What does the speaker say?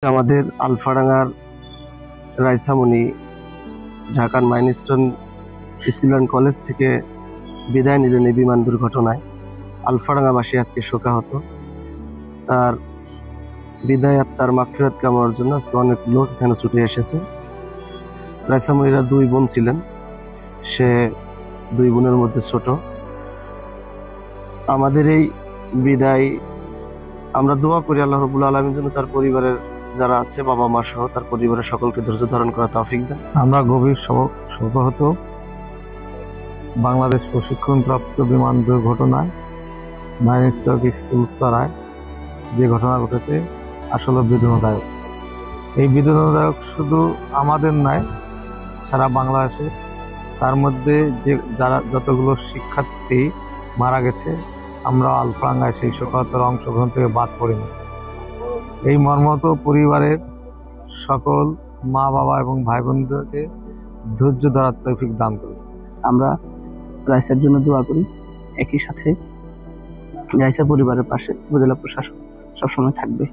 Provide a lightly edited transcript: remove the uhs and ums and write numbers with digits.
আমাদের আলফাডাঙ্গার রাইসামণি ঢাকার milestone school and college থেকে বিদায় নিলেন এই বিমান দুর্ঘটনায়। আলফাডাঙ্গাবাসী আজকে শোকাহত। তার বিদায় আত্মার মাগফিরাত কামনার জন্য আজকে অনেক লোক এখানে ছুটে এসেছে। রাইসামণিরা দুই বোন ছিলেন, সে দুই বোনের মধ্যে ছোট। আমাদের এই বিদায় আমরা দোয়া করি আল্লাহ রাব্বুল আলামিন যেন তার পরিবারের যারা আছে, বাবা মা সহ তার পরিবারের সকলকে ধৈর্য ধারণ করা তৌফিক দেন। আমরা গভীর শোকাহত বাংলাদেশ প্রশিক্ষণপ্রাপ্ত বিমান দুর্ঘটনায় মাইলস্টোন স্কুল উত্তরায় যে ঘটনা ঘটেছে আসলে বেদনাদায়ক। এই বেদনাদায়ক শুধু আমাদের নয়, সারা বাংলাদেশে। তার মধ্যে যতগুলো শিক্ষার্থী মারা গেছে, আমরা আলফাডাঙ্গায় সেই শোকাহতের অংশগ্রহণ থেকে বাদ পড়িনি। এই মর্মত পরিবারের সকল মা বাবা এবং ভাই বোনদেরকে ধৈর্য ধরার তৌফিক দান করুন। আমরা রাইসার জন্য দোয়া করি। একই সাথে রাইসা পরিবারের পাশে উপজেলা প্রশাসন সবসময় থাকবে।